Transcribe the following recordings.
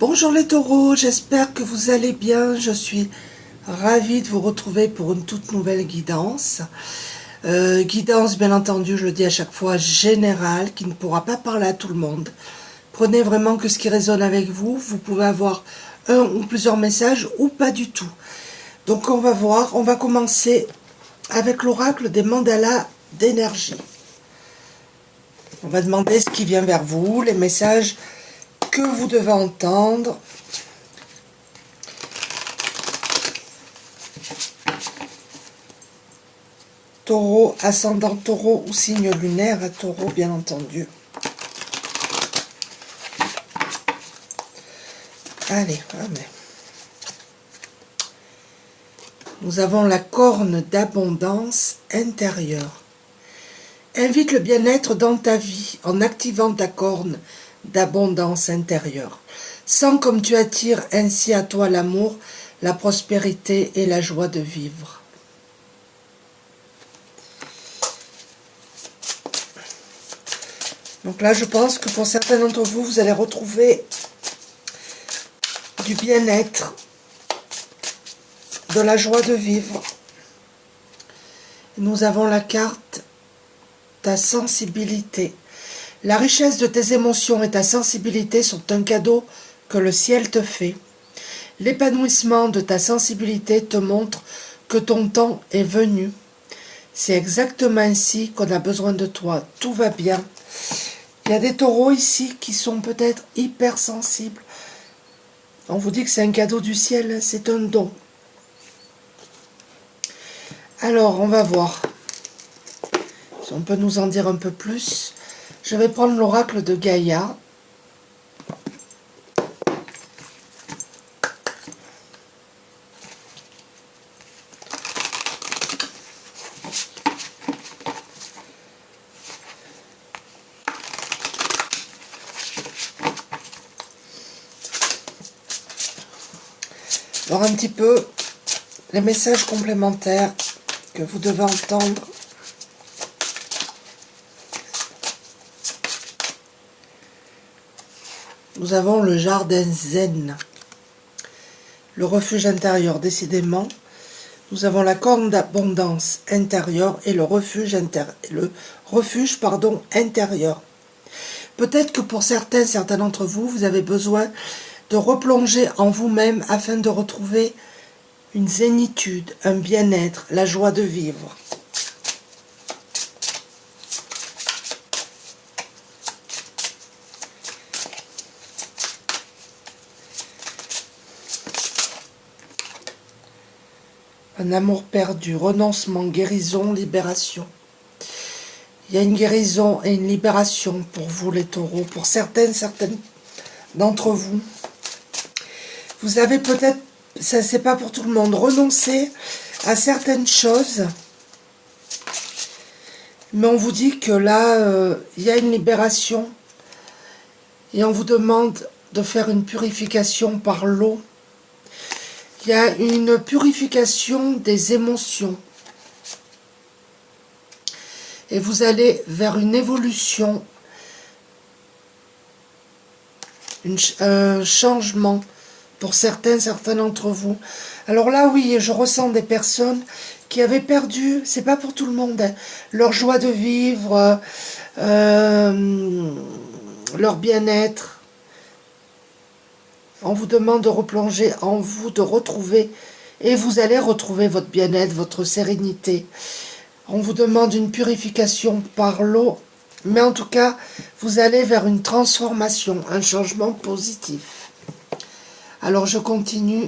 Bonjour les taureaux, j'espère que vous allez bien. Je suis ravie de vous retrouver pour une toute nouvelle guidance. Guidance, bien entendu, je le dis à chaque fois, générale, qui ne pourra pas parler à tout le monde. Prenez vraiment que ce qui résonne avec vous. Vous pouvez avoir un ou plusieurs messages ou pas du tout. Donc on va voir, on va commencer avec l'oracle des mandalas d'énergie. On va demander ce qui vient vers vous, les messages que vous devez entendre. Taureau, ascendant taureau ou signe lunaire à taureau, bien entendu. Allez, allez. Nous avons la corne d'abondance intérieure. Invite le bien-être dans ta vie en activant ta corne d'abondance intérieure. Sens comme tu attires ainsi à toi l'amour, la prospérité et la joie de vivre. Donc là, je pense que pour certains d'entre vous, vous allez retrouver du bien-être, de la joie de vivre. Nous avons la carte ta sensibilité. La richesse de tes émotions et ta sensibilité sont un cadeau que le ciel te fait. L'épanouissement de ta sensibilité te montre que ton temps est venu. C'est exactement ainsi qu'on a besoin de toi. Tout va bien. Il y a des taureaux ici qui sont peut-être hypersensibles. On vous dit que c'est un cadeau du ciel, c'est un don. Alors, on va voir. Si on peut nous en dire un peu plus. Je vais prendre l'oracle de Gaïa. Alors un petit peu les messages complémentaires que vous devez entendre. Nous avons le jardin zen, le refuge intérieur, décidément. Nous avons la corne d'abondance intérieure et le refuge intérieur. Peut-être que pour certains d'entre vous, vous avez besoin de replonger en vous-même afin de retrouver une zénitude, un bien-être, la joie de vivre. Un amour perdu, renoncement, guérison, libération. Il y a une guérison et une libération pour vous les taureaux, pour certaines d'entre vous. Vous avez peut-être, ça c'est pas pour tout le monde, renoncer à certaines choses. Mais on vous dit que là, il y a une libération. Et on vous demande de faire une purification par l'eau. Il y a une purification des émotions. Et vous allez vers une évolution, un changement pour certains d'entre vous. Alors là, oui, je ressens des personnes qui avaient perdu, c'est pas pour tout le monde, hein, leur joie de vivre, leur bien-être. On vous demande de replonger en vous, de retrouver, et vous allez retrouver votre bien-être, votre sérénité. On vous demande une purification par l'eau, mais en tout cas, vous allez vers une transformation, un changement positif. Alors je continue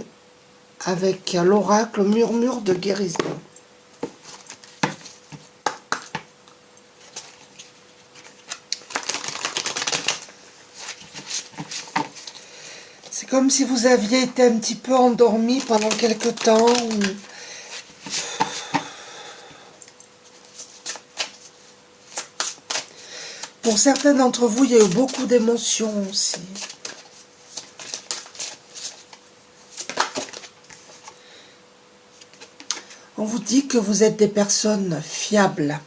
avec l'oracle murmure de guérison. C'est comme si vous aviez été un petit peu endormi pendant quelque temps. Pour certains d'entre vous, il y a eu beaucoup d'émotions aussi. On vous dit que vous êtes des personnes fiables.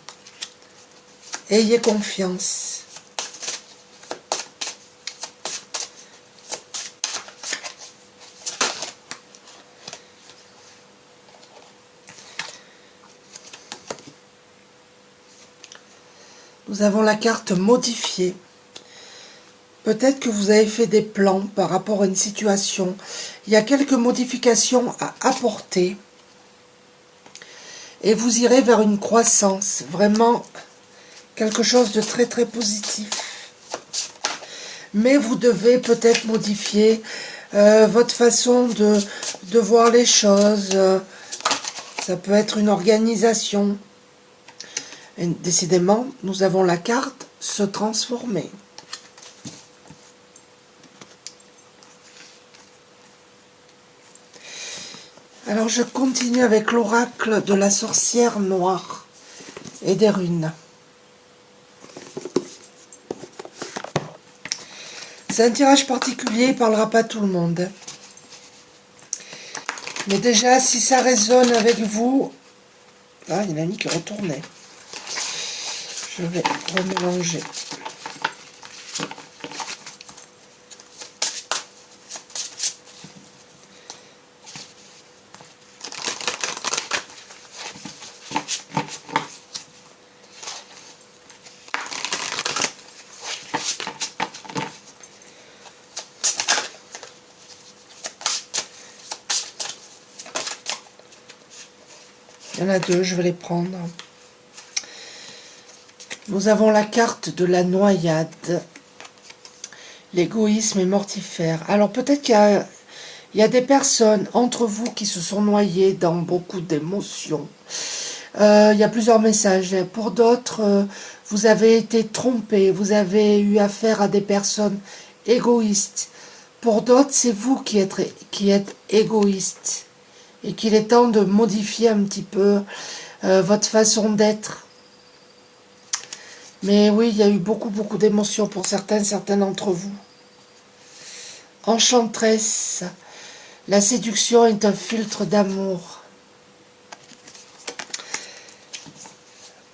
Ayez confiance. Nous avons la carte modifiée. Peut-être que vous avez fait des plans par rapport à une situation. Il y a quelques modifications à apporter. Et vous irez vers une croissance. Vraiment quelque chose de très très positif. Mais vous devez peut-être modifier votre façon de voir les choses. Ça peut être une organisation. Et décidément, nous avons la carte se transformer. Alors je continue avec l'oracle de la sorcière noire et des runes. C'est un tirage particulier, il ne parlera pas à tout le monde. Mais déjà, si ça résonne avec vous... Ah, il y en a mis qui retournait. Je vais remélanger. Il y en a deux, je vais les prendre. Nous avons la carte de la noyade. L'égoïsme est mortifère. Alors peut-être qu'il y a des personnes entre vous qui se sont noyées dans beaucoup d'émotions. Il y a plusieurs messages. Pour d'autres, vous avez été trompés. Vous avez eu affaire à des personnes égoïstes. Pour d'autres, c'est vous qui êtes égoïste. Et qu'il est temps de modifier un petit peu votre façon d'être. Mais oui, il y a eu beaucoup d'émotions pour certains d'entre vous. Enchanteresse, la séduction est un filtre d'amour.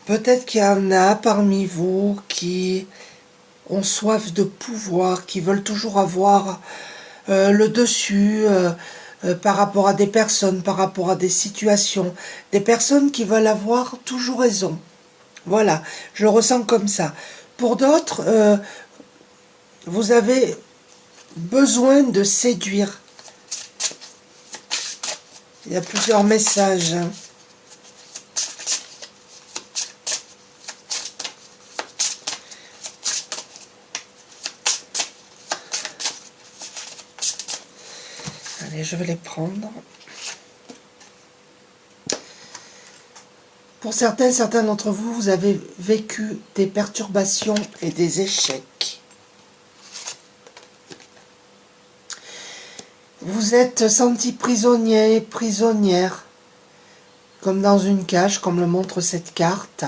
Peut-être qu'il y en a parmi vous qui ont soif de pouvoir, qui veulent toujours avoir le dessus par rapport à des personnes, par rapport à des situations. Des personnes qui veulent avoir toujours raison. Voilà, je le ressens comme ça. Pour d'autres, vous avez besoin de séduire. Il y a plusieurs messages. Allez, je vais les prendre. Pour certains d'entre vous, vous avez vécu des perturbations et des échecs. Vous êtes senti prisonnier, prisonnière, comme dans une cage, comme le montre cette carte.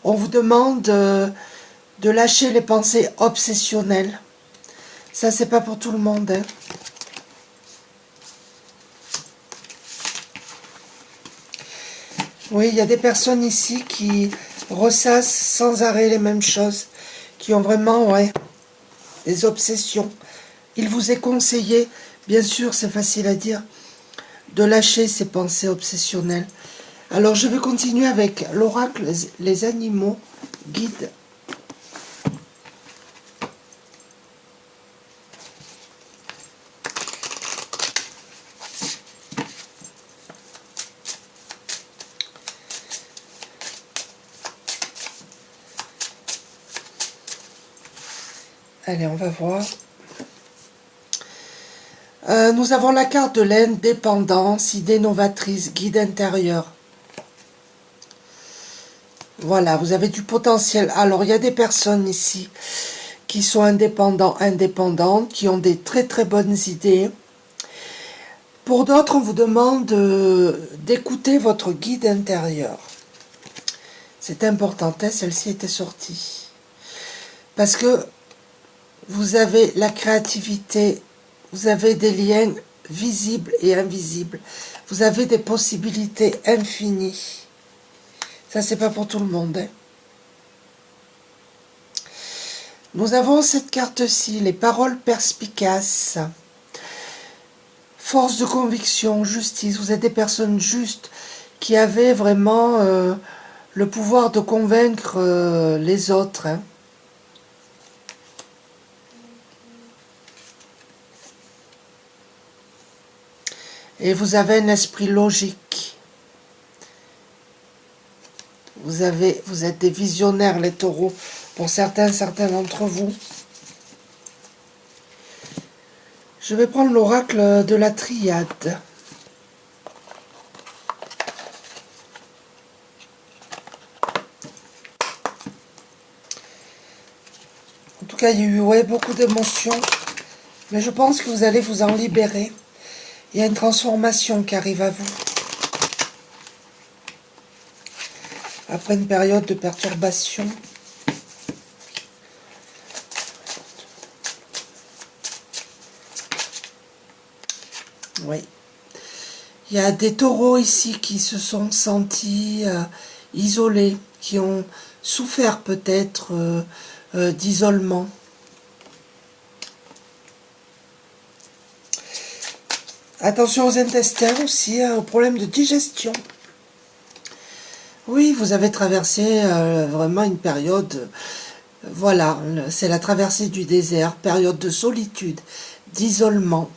On vous demande de lâcher les pensées obsessionnelles. Ça, c'est pas pour tout le monde, hein. Oui, il y a des personnes ici qui ressassent sans arrêt les mêmes choses, qui ont vraiment, des obsessions. Il vous est conseillé, bien sûr, c'est facile à dire, de lâcher ces pensées obsessionnelles. Alors, je vais continuer avec l'oracle, les animaux guides. Allez, on va voir. Nous avons la carte de l'indépendance, idée novatrice, guide intérieur. Voilà, vous avez du potentiel. Alors, il y a des personnes ici qui sont indépendantes, qui ont des très bonnes idées. Pour d'autres, on vous demande d'écouter votre guide intérieur. C'est important, hein, celle-ci était sortie. Parce que vous avez la créativité, vous avez des liens visibles et invisibles. Vous avez des possibilités infinies. Ça, c'est pas pour tout le monde, hein. Nous avons cette carte-ci, les paroles perspicaces. Force de conviction, justice. Vous êtes des personnes justes qui avaient vraiment le pouvoir de convaincre les autres. Hein. Et vous avez un esprit logique. Vous êtes des visionnaires, les taureaux, pour certains d'entre vous. Je vais prendre l'oracle de la triade. En tout cas, il y a eu beaucoup d'émotions, mais je pense que vous allez vous en libérer. Il y a une transformation qui arrive à vous. Après une période de perturbation. Oui. Il y a des taureaux ici qui se sont sentis isolés, qui ont souffert peut-être d'isolement. Attention aux intestins aussi, aux problèmes de digestion. Oui, vous avez traversé vraiment une période, voilà, c'est la traversée du désert, période de solitude, d'isolement,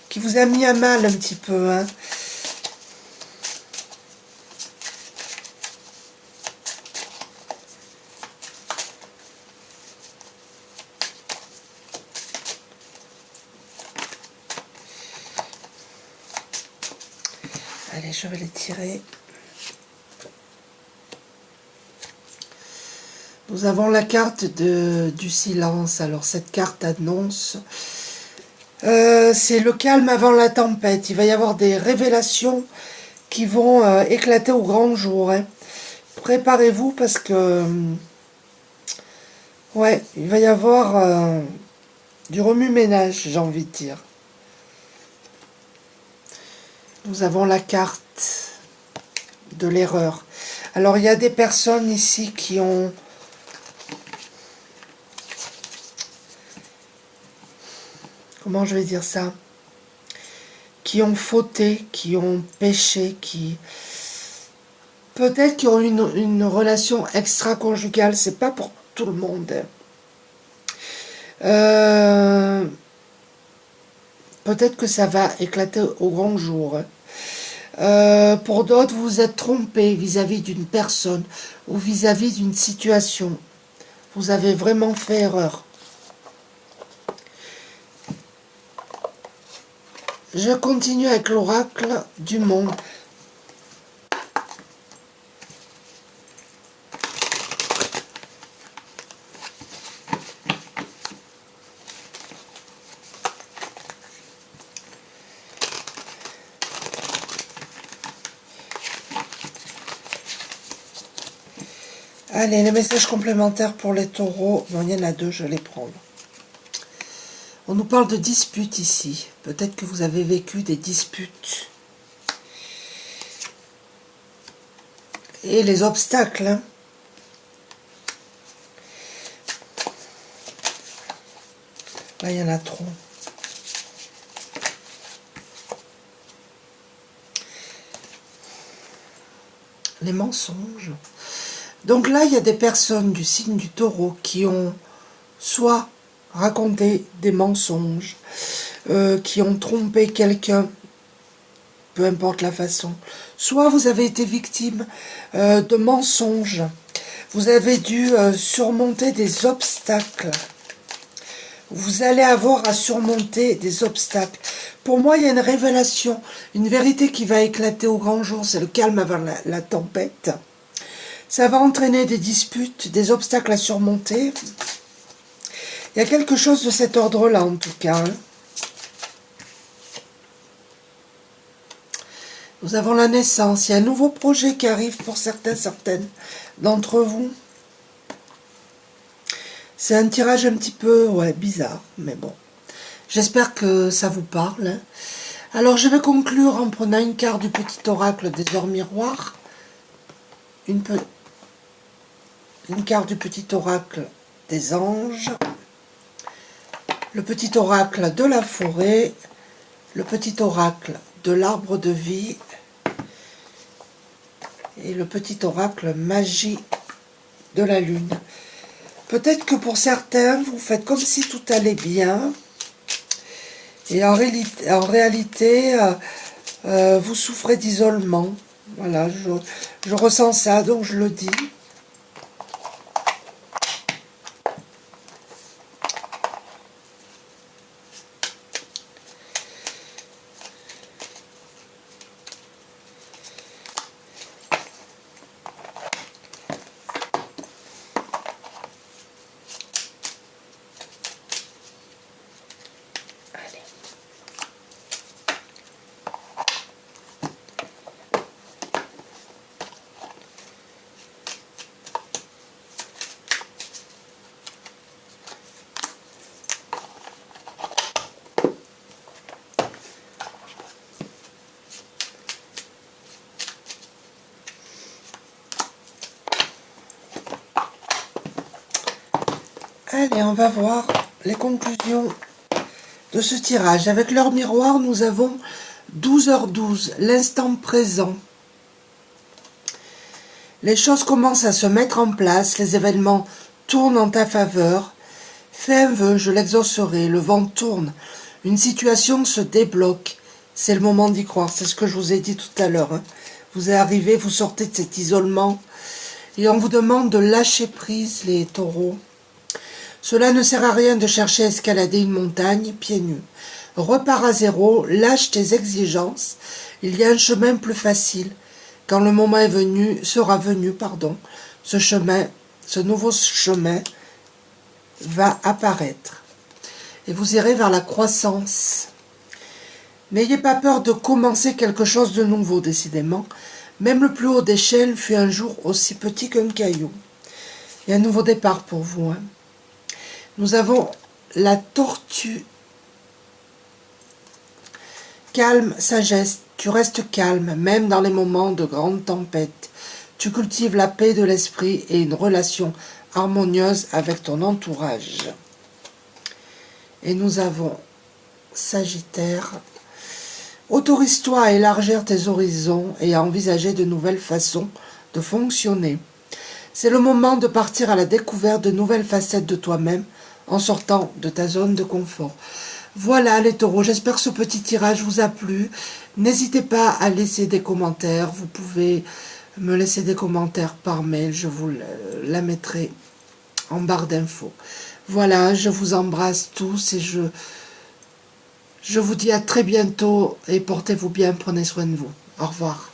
qui vous a mis à mal un petit peu, hein. Allez, je vais les tirer. Nous avons la carte du silence. Alors, cette carte annonce... c'est le calme avant la tempête. Il va y avoir des révélations qui vont éclater au grand jour. Hein. Préparez-vous parce que... ouais, il va y avoir du remue-ménage, j'ai envie de dire. Nous avons la carte de l'erreur. Alors, il y a des personnes ici qui ont... comment je vais dire ça? Qui ont fauté, qui ont péché, qui... peut-être qui ont une relation extra-conjugale. C'est pas pour tout le monde. Peut-être que ça va éclater au grand jour. Pour d'autres, vous vous êtes trompé vis-à-vis d'une personne ou vis-à-vis d'une situation. Vous avez vraiment fait erreur. Je continue avec l'oracle du monde. Allez, les messages complémentaires pour les taureaux. Bon, il y en a deux, je vais les prendre. On nous parle de disputes ici. Peut-être que vous avez vécu des disputes. Et les obstacles. Hein. Là, il y en a trop. Les mensonges. Donc là, il y a des personnes du signe du taureau qui ont soit raconté des mensonges, qui ont trompé quelqu'un, peu importe la façon. Soit vous avez été victime de mensonges. Vous avez dû surmonter des obstacles. Vous allez avoir à surmonter des obstacles. Pour moi, il y a une révélation, une vérité qui va éclater au grand jour. C'est le calme avant la tempête. Ça va entraîner des disputes, des obstacles à surmonter. Il y a quelque chose de cet ordre-là, en tout cas. Hein. Nous avons la naissance. Il y a un nouveau projet qui arrive pour certaines d'entre vous. C'est un tirage un petit peu bizarre, mais bon. J'espère que ça vous parle. Hein. Alors, je vais conclure en prenant une carte du petit oracle des ors miroirs. Une carte du petit oracle des anges. Le petit oracle de la forêt. Le petit oracle de l'arbre de vie. et le petit oracle magie de la lune. Peut-être que pour certains, vous faites comme si tout allait bien, et en réalité vous souffrez d'isolement. Voilà, je ressens ça, donc je le dis. Allez, on va voir les conclusions de ce tirage. Avec l'heure miroir, nous avons 12h12, l'instant présent. Les choses commencent à se mettre en place, les événements tournent en ta faveur. Fais un vœu, je l'exaucerai, le vent tourne, une situation se débloque. C'est le moment d'y croire, c'est ce que je vous ai dit tout à l'heure. Hein. Vous arrivez, vous sortez de cet isolement et on vous demande de lâcher prise, les taureaux. Cela ne sert à rien de chercher à escalader une montagne pieds nus. Repars à zéro, lâche tes exigences. Il y a un chemin plus facile. Quand le moment sera venu, ce nouveau chemin va apparaître. Et vous irez vers la croissance. N'ayez pas peur de commencer quelque chose de nouveau, décidément. Même le plus haut d'échelle fut un jour aussi petit qu'un caillou. Il y a un nouveau départ pour vous, hein. Nous avons la tortue. Calme, sagesse, tu restes calme, même dans les moments de grande tempête. Tu cultives la paix de l'esprit et une relation harmonieuse avec ton entourage. Et nous avons Sagittaire. Autorise-toi à élargir tes horizons et à envisager de nouvelles façons de fonctionner. C'est le moment de partir à la découverte de nouvelles facettes de toi-même en sortant de ta zone de confort. Voilà les taureaux, j'espère que ce petit tirage vous a plu. N'hésitez pas à laisser des commentaires. Vous pouvez me laisser des commentaires par mail, je vous la mettrai en barre d'infos. Voilà, je vous embrasse tous et je vous dis à très bientôt et portez-vous bien, prenez soin de vous. Au revoir.